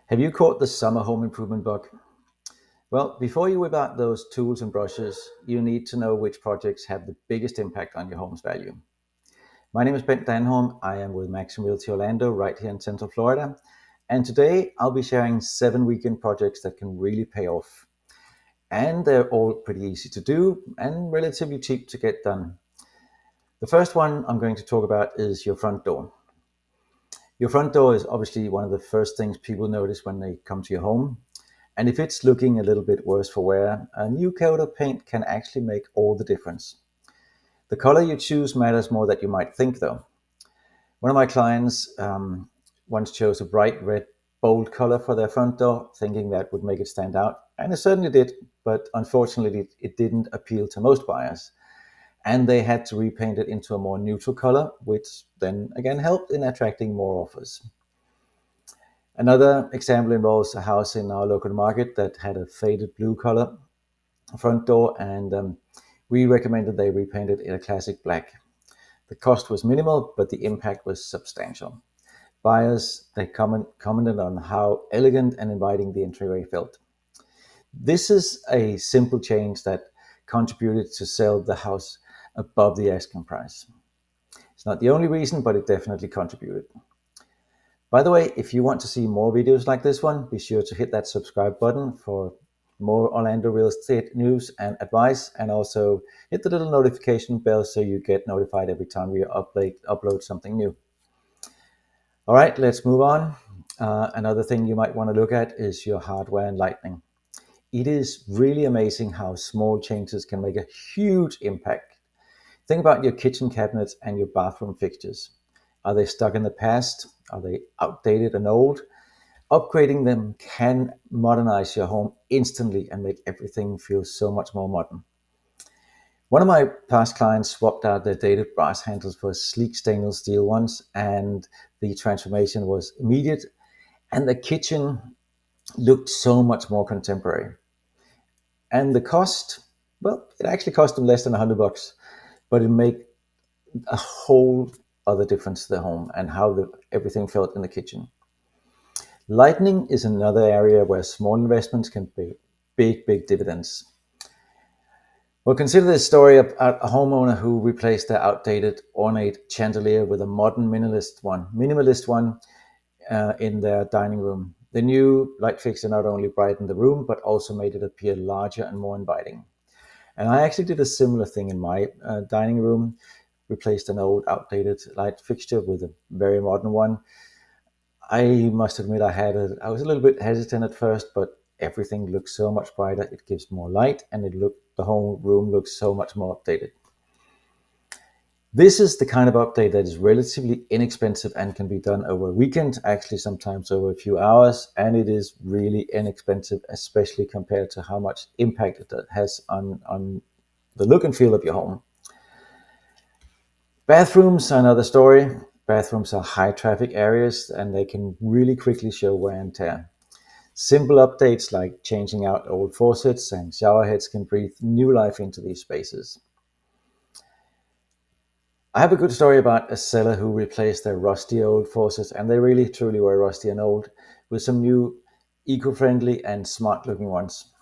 Have you caught the summer home improvement bug? Well, before you whip out those tools and brushes, you need to know which projects have the biggest impact on your home's value. My name is Ben Danholm. I am with Maxim Realty Orlando right here in Central Florida. And today I'll be sharing 7 weekend projects that can really pay off. And they're all pretty easy to do and relatively cheap to get done. The first one I'm going to talk about is your front door. Your front door is obviously one of the first things people notice when they come to your home. And if it's looking a little bit worse for wear, a new coat of paint can actually make all the difference. The color you choose matters more than you might think, though. One of my clients once chose a bright red, bold color for their front door, thinking that would make it stand out. And it certainly did, but unfortunately, it didn't appeal to most buyers. And they had to repaint it into a more neutral color, which then again helped in attracting more offers. Another example involves a house in our local market that had a faded blue color front door, and we recommended they repaint it in a classic black. The cost was minimal, but the impact was substantial. Buyers, they commented on how elegant and inviting the entryway felt. This is a simple change that contributed to sell the house above the asking price. It's not the only reason, but it definitely contributed. By the way, if you want to see more videos like this one, be sure to hit that subscribe button for more Orlando real estate news and advice, and also hit the little notification bell so you get notified every time we upload something new. All right, let's move on. Another thing you might want to look at is your hardware and lighting. It is really amazing how small changes can make a huge impact. Think about your kitchen cabinets and your bathroom fixtures. Are they stuck in the past? Are they outdated and old? Upgrading them can modernize your home instantly and make everything feel so much more modern. One of my past clients swapped out their dated brass handles for sleek stainless steel ones, and the transformation was immediate, and the kitchen looked so much more contemporary. And the cost, well, it actually cost them less than $100, but it made a whole other difference to the home and how everything felt in the kitchen. Lighting is another area where small investments can pay big dividends. Well, consider this story of a homeowner who replaced their outdated ornate chandelier with a modern minimalist one in their dining room. The new light fixture not only brightened the room, but also made it appear larger and more inviting. And I actually did a similar thing in my dining room, replaced an old outdated light fixture with a very modern one. I must admit I was a little bit hesitant at first, but everything looks so much brighter. It gives more light, and the whole room looks so much more updated. This is the kind of update that is relatively inexpensive and can be done over a weekend, actually sometimes over a few hours, and it is really inexpensive, especially compared to how much impact it has on the look and feel of your home. Bathrooms are another story. Bathrooms are high traffic areas and they can really quickly show wear and tear. Simple updates like changing out old faucets and shower heads can breathe new life into these spaces. I have a good story about a seller who replaced their rusty old faucets, and they really truly were rusty and old, with some new eco-friendly and smart looking ones.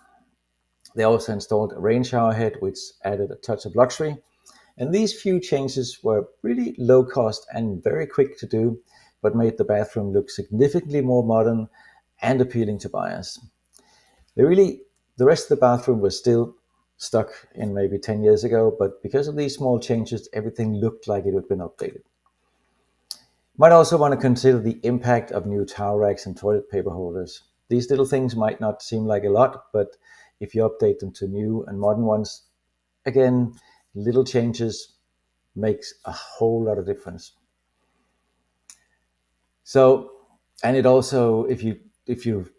They also installed a rain shower head, which added a touch of luxury. And these few changes were really low cost and very quick to do, but made the bathroom look significantly more modern and appealing to buyers. The rest of the bathroom was still stuck in maybe 10 years ago, but because of these small changes, everything looked like it had been updated. You might also want to consider the impact of new towel racks and toilet paper holders. These little things might not seem like a lot, but if you update them to new and modern ones, again, little changes makes a whole lot of difference. So, and it also, if you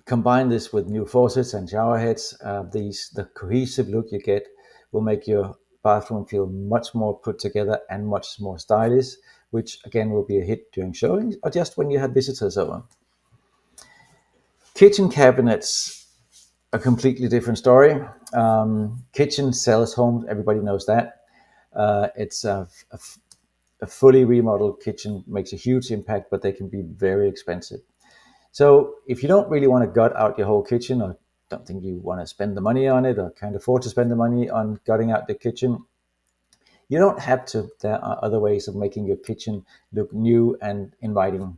combine this with new faucets and shower heads, the cohesive look you get will make your bathroom feel much more put together and much more stylish, which again will be a hit during showings or just when you have visitors over. Kitchen cabinets, a completely different story. Kitchen sells homes, everybody knows that. It's a fully remodeled kitchen makes a huge impact, but they can be very expensive. So if you don't really want to gut out your whole kitchen, or don't think you want to spend the money on it, or can't afford to spend the money on gutting out the kitchen, you don't have to. There are other ways of making your kitchen look new and inviting.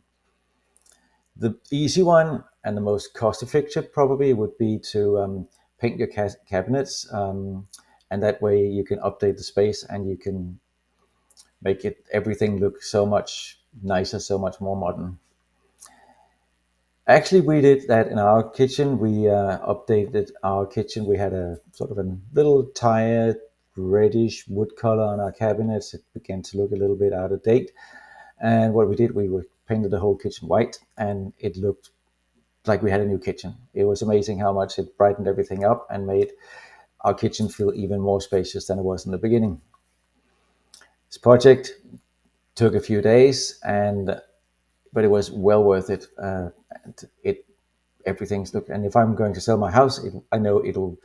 The easy one and the most cost effective probably would be to paint your cabinets, and that way you can update the space and you can make it everything look so much nicer, so much more modern. Actually, we did that in our kitchen. We updated our kitchen. We had a sort of a little tired reddish wood color on our cabinets. It began to look a little bit out of date. And what we did, painted the whole kitchen white, and it looked like we had a new kitchen. It was amazing how much it brightened everything up and made our kitchen feel even more spacious than it was in the beginning. This project took a few days, and but it was well worth it. It everything's look, and if I'm going to sell my house, I know it'll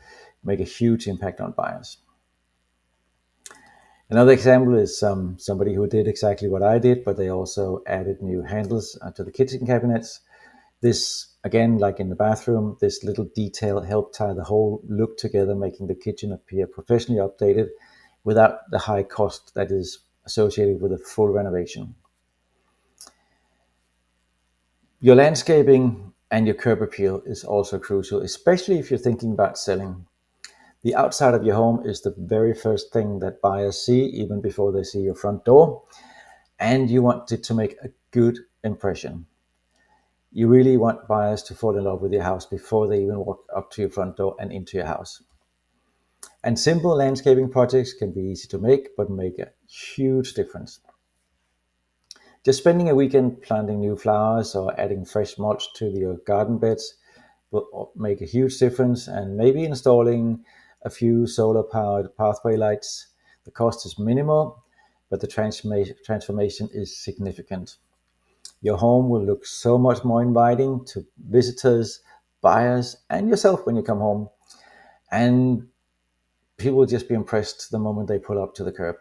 make a huge impact on buyers. Another example is somebody who did exactly what I did, but they also added new handles to the kitchen cabinets. This, again, like in the bathroom, this little detail helped tie the whole look together, making the kitchen appear professionally updated without the high cost that is associated with a full renovation. Your landscaping and your curb appeal is also crucial, especially if you're thinking about selling. The outside of your home is the very first thing that buyers see, even before they see your front door, and you want it to make a good impression. You really want buyers to fall in love with your house before they even walk up to your front door and into your house. And simple landscaping projects can be easy to make, but make a huge difference. Just spending a weekend planting new flowers or adding fresh mulch to your garden beds will make a huge difference, and maybe installing a few solar powered pathway lights. The cost is minimal, but the transformation is significant. Your home will look so much more inviting to visitors, buyers, and yourself when you come home. And people will just be impressed the moment they pull up to the curb.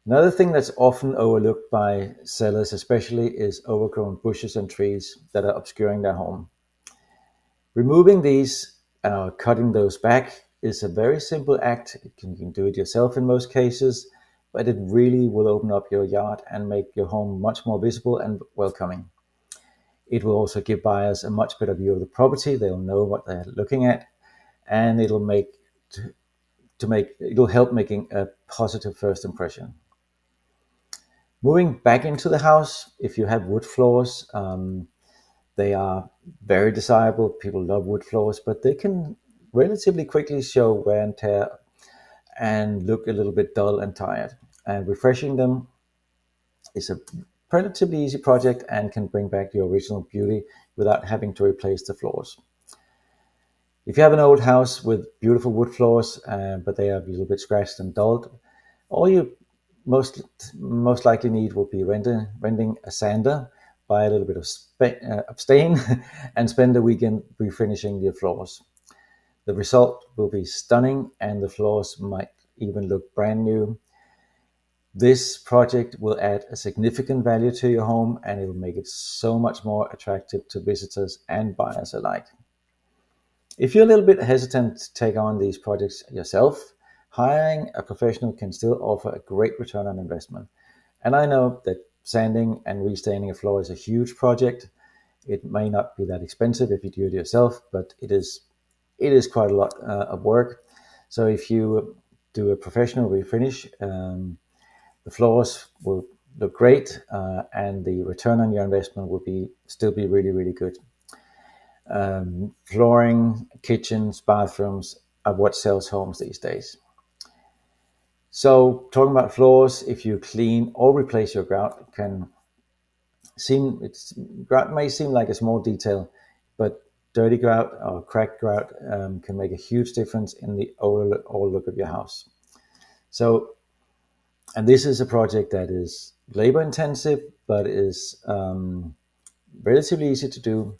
Another thing that's often overlooked by sellers, especially, is overgrown bushes and trees that are obscuring their home. Removing these, cutting those back, is a very simple act. You can do it yourself in most cases, but it really will open up your yard and make your home much more visible and welcoming. It will also give buyers a much better view of the property. They'll know what they're looking at, and it'll help making a positive first impression. Moving back into the house, if you have wood floors, they are very desirable. People love wood floors, but they can relatively quickly show wear and tear and look a little bit dull and tired. And refreshing them is a relatively easy project and can bring back the original beauty without having to replace the floors. If you have an old house with beautiful wood floors, but they are a little bit scratched and dulled, all you most most likely need will be renting a sander, buy a little bit of stain, and spend a weekend refinishing your floors. The result will be stunning, and the floors might even look brand new. This project will add a significant value to your home, and it will make it so much more attractive to visitors and buyers alike. If you're a little bit hesitant to take on these projects yourself, hiring a professional can still offer a great return on investment. And I know that sanding and restaining a floor is a huge project. It may not be that expensive if you do it yourself, but it is quite a lot of work. So if you do a professional refinish, the floors will look great, and the return on your investment will still be really, really good. Flooring, kitchens, bathrooms are what sells homes these days. So talking about floors, if you clean or replace your grout, grout may seem like a small detail, but dirty grout or cracked grout can make a huge difference in the overall look of your house. So, and this is a project that is labor intensive, but is relatively easy to do.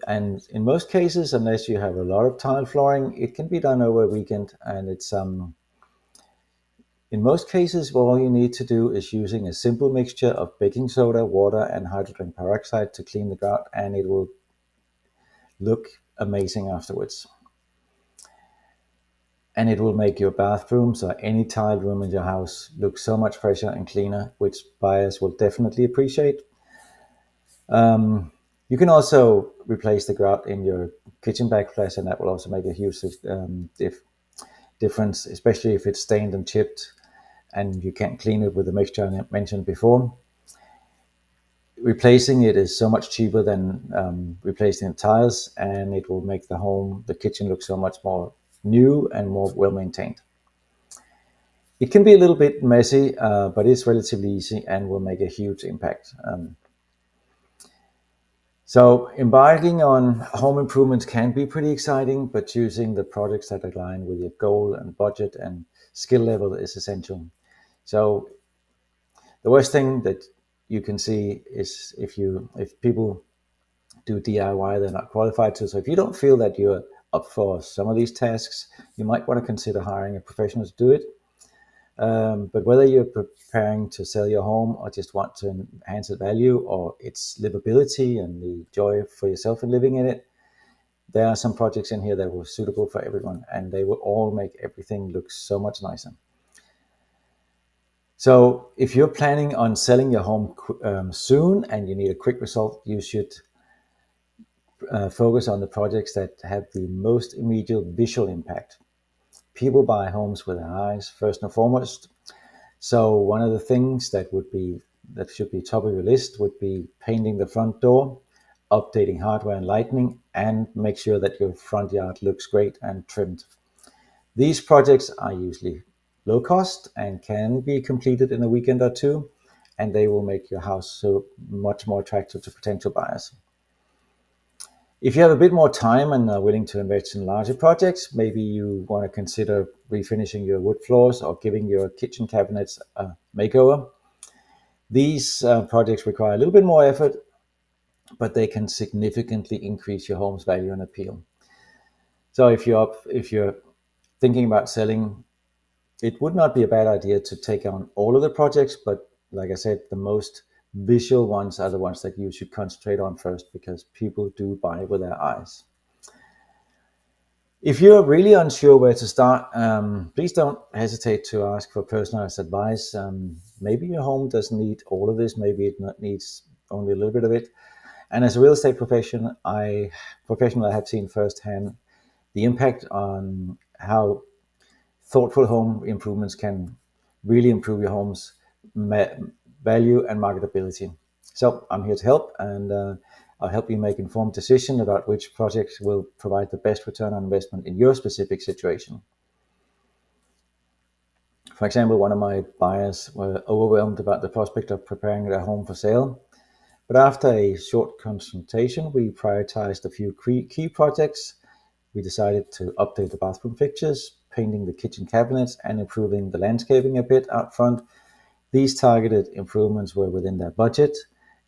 And in most cases, unless you have a lot of tile flooring, it can be done over a weekend, and In most cases, all you need to do is using a simple mixture of baking soda, water, and hydrogen peroxide to clean the grout, and it will look amazing afterwards. And it will make your bathrooms or any tiled room in your house look so much fresher and cleaner, which buyers will definitely appreciate. You can also replace the grout in your kitchen backflash, and that will also make a huge difference, especially if it's stained and chipped and you can't clean it with the mixture I mentioned before. Replacing it is so much cheaper than replacing the tiles, and it will make the kitchen look so much more new and more well maintained. It can be a little bit messy, but it's relatively easy and will make a huge impact. So embarking on home improvements can be pretty exciting, but choosing the projects that align with your goal and budget and skill level is essential. So the worst thing that you can see is if people do DIY, they're not qualified to. So if you don't feel that you're up for some of these tasks, you might want to consider hiring a professional to do it. But whether you're preparing to sell your home or just want to enhance its value or its livability and the joy for yourself in living in it, there are some projects in here that were suitable for everyone, and they will all make everything look so much nicer. So if you're planning on selling your home soon and you need a quick result, you should focus on the projects that have the most immediate visual impact. People buy homes with their eyes first and foremost. So one of the things that should be top of your list would be painting the front door, updating hardware and lighting, and make sure that your front yard looks great and trimmed. These projects are usually low cost and can be completed in a weekend or two, and they will make your house so much more attractive to potential buyers. If you have a bit more time and are willing to invest in larger projects, maybe you want to consider refinishing your wood floors or giving your kitchen cabinets a makeover. These projects require a little bit more effort, but they can significantly increase your home's value and appeal. So if you're thinking about selling, it would not be a bad idea to take on all of the projects, but like I said, the most visual ones are the ones that you should concentrate on first, because people do buy with their eyes. If you're really unsure where to start, please don't hesitate to ask for personalized advice. Maybe your home doesn't need all of this. Maybe it needs only a little bit of it. And as a real estate professional, I have seen firsthand the impact on how thoughtful home improvements can really improve your home's value and marketability. So I'm here to help, and I'll help you make informed decisions about which projects will provide the best return on investment in your specific situation. For example, one of my buyers were overwhelmed about the prospect of preparing their home for sale. But after a short consultation, we prioritized a few key projects. We decided to update the bathroom fixtures, painting the kitchen cabinets, and improving the landscaping a bit out front. These targeted improvements were within their budget,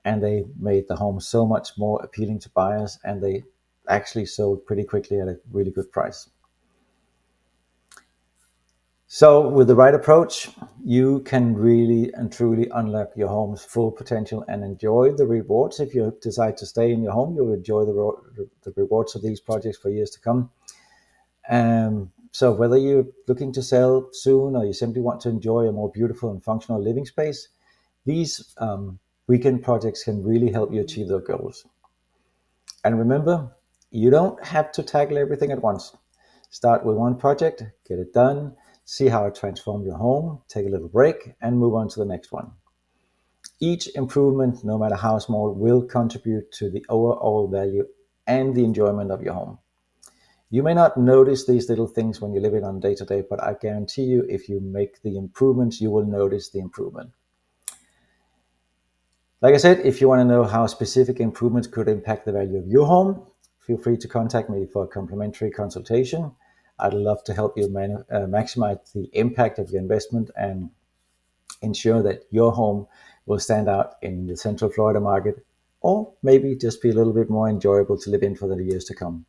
and they made the home so much more appealing to buyers, and they actually sold pretty quickly at a really good price. So with the right approach, you can really and truly unlock your home's full potential and enjoy the rewards. If you decide to stay in your home, you'll enjoy the rewards of these projects for years to come. So whether you're looking to sell soon or you simply want to enjoy a more beautiful and functional living space, these weekend projects can really help you achieve those goals. And remember, you don't have to tackle everything at once. Start with one project, get it done, see how it transforms your home, take a little break, and move on to the next one. Each improvement, no matter how small, will contribute to the overall value and the enjoyment of your home. You may not notice these little things when you live it on day to day, but I guarantee you, if you make the improvements, you will notice the improvement. Like I said, if you want to know how specific improvements could impact the value of your home, feel free to contact me for a complimentary consultation. I'd love to help you maximize the impact of your investment and ensure that your home will stand out in the Central Florida market, or maybe just be a little bit more enjoyable to live in for the years to come.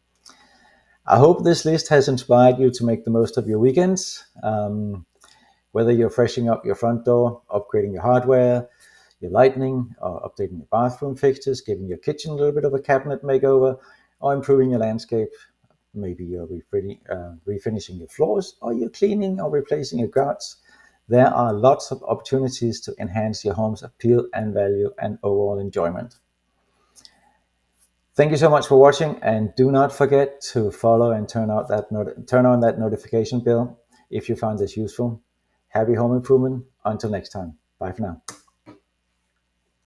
I hope this list has inspired you to make the most of your weekends. Whether you're freshening up your front door, upgrading your hardware, your lighting, or updating your bathroom fixtures, giving your kitchen a little bit of a cabinet makeover, or improving your landscape, maybe you're refinishing your floors, or you're cleaning or replacing your grouts, there are lots of opportunities to enhance your home's appeal and value and overall enjoyment. Thank you so much for watching, and do not forget to follow and turn on that notification bell if you found this useful. Happy home improvement. Until next time. Bye for now.